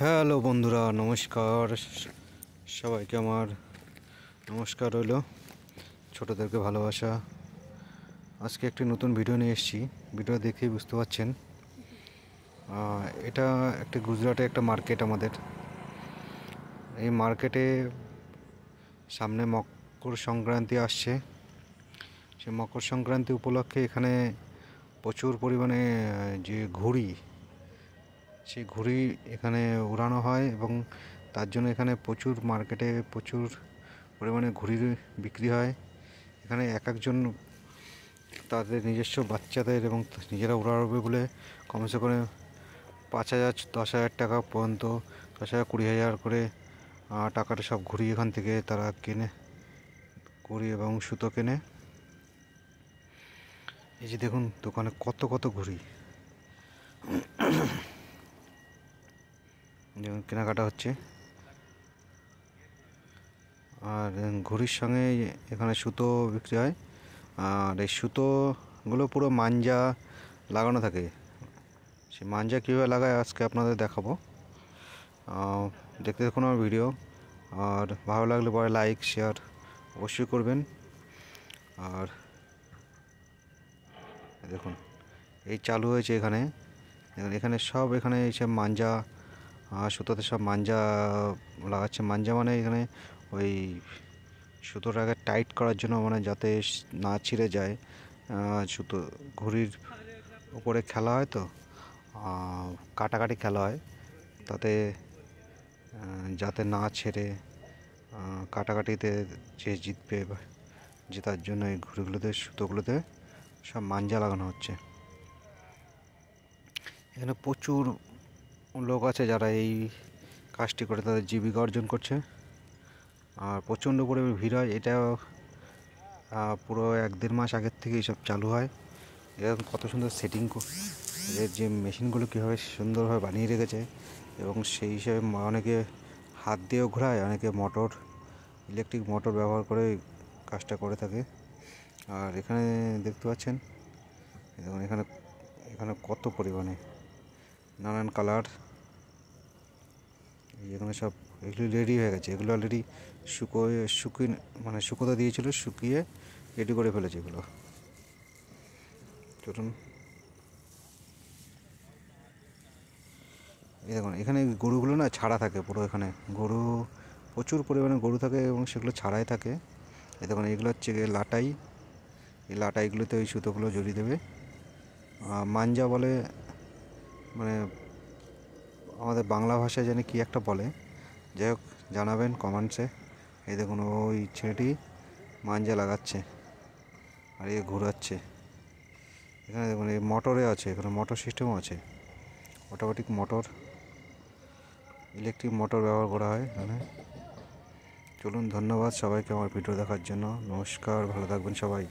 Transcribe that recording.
Hello বন্ধুরা, নমস্কার। সবাইকে আমার নমস্কার রইল, ছোটদেরকে ভালোবাসা। আজকে একটি নতুন ভিডিও নিয়ে এসেছি। ভিডিও দেখেই বুঝতে পারছেন এটা একটা গুজরাটে একটা মার্কেট। আমাদের এই মার্কেটে সামনে মকর সংক্রান্তি আসছে। সেই মকর সংক্রান্তি উপলক্ষে এখানে প্রচুর পরিমাণে যে ঘুড়ি, সেই ঘুড়ি এখানে উড়ানো হয় এবং তার জন্য এখানে প্রচুর মার্কেটে প্রচুর পরিমাণে ঘুড়ি বিক্রি হয়। এখানে এক একজন তাদের নিজস্ব বাচ্চাদের এবং নিজেরা উড়াবে বলে কমসে কম 5,000 10,000 টাকা পর্যন্ত, 10,000 20,000 করে টাকাটা সব ঘুড়ি এখান থেকে তারা কেনে, ঘুড়ি এবং সুতো কেনে। এই যে দেখুন দোকানে কত কত ঘুড়ি যেমন কেনাকাটা হচ্ছে। আর ঘুড়ির সঙ্গে এখানে সুতো বিক্রি হয়। আর এই সুতোগুলো পুরো মাঞ্জা লাগানো থাকে। সেই মাঞ্জা কীভাবে লাগায় আজকে আপনাদের দেখাবো। দেখতে দেখুন আমার ভিডিও। আর ভালো লাগলে পরে লাইক শেয়ার অবশ্যই করবেন। আর দেখুন এই চালু হয়েছে এখানে। এখানে সব এখানে এইসব মাঞ্জা, সুতোতে সব মাঞ্জা লাগাচ্ছে। মাঞ্জা মানে এখানে ওই সুতোটাকে টাইট করার জন্য, মানে যাতে না ছিঁড়ে যায়। সুতো ঘুড়ির উপরে খেলা হয় তো, কাটাকাটি খেলা হয়, তাতে যাতে না ছেড়ে কাটাকাটিতে যে জিতবে জেতার জন্য এই ঘুড়িগুলোতে, সুতোগুলোতে সব মাঞ্জা লাগানো হচ্ছে। এখানে প্রচুর লোক আছে যারা এই কাজটি করে তাদের জীবিকা অর্জন করছে। আর প্রচণ্ড পরিমাণে ভিড় হয়। এটা পুরো 1-1.5 মাস আগের থেকে এইসব চালু হয়। এরকম কত সুন্দর সেটিং, এর যে মেশিনগুলো কীভাবে সুন্দরভাবে বানিয়ে রেখেছে, এবং সেই হিসাবে অনেকে হাত দিয়েও ঘোরায়, অনেকে ইলেকট্রিক মোটর ব্যবহার করে কাজটা করে থাকে। আর এখানে দেখতে পাচ্ছেন এখানে এখানে কত পরিমাণে নানান কালার। এখানে সব এগুলি রেডি হয়ে গেছে। এগুলো অলরেডি শুকোতে দিয়েছিল, শুকিয়ে রেডি করে ফেলেছে এগুলো। চলুন এই দেখুন, এখানে গরুগুলো না ছাড়া থাকে পুরো। এখানে গরু প্রচুর পরিমাণে গরু থাকে এবং সেগুলো ছাড়াই থাকে। এই দেখুন এগুলো হচ্ছে লাটাই। এই লাটাইগুলোতে ওই সুতোগুলো জড়িয়ে দেবে। মাঞ্জা বলে, মানে আমাদের বাংলা ভাষায় জানি কি একটা বলে, যাই হোক জানাবেন কমেন্টসে। এই দেখুন ওই ছেলেটি মাঞ্জা লাগাচ্ছে আর এ ঘোরাচ্ছে। এখানে দেখুন এই মোটরে আছে, এখানে মোটর সিস্টেমও আছে, অটোমেটিক মোটর, ইলেকট্রিক মোটর ব্যবহার করা হয় এখানে। চলুন, ধন্যবাদ সবাইকে আমার ভিডিও দেখার জন্য। নমস্কার, ভালো থাকবেন সবাই।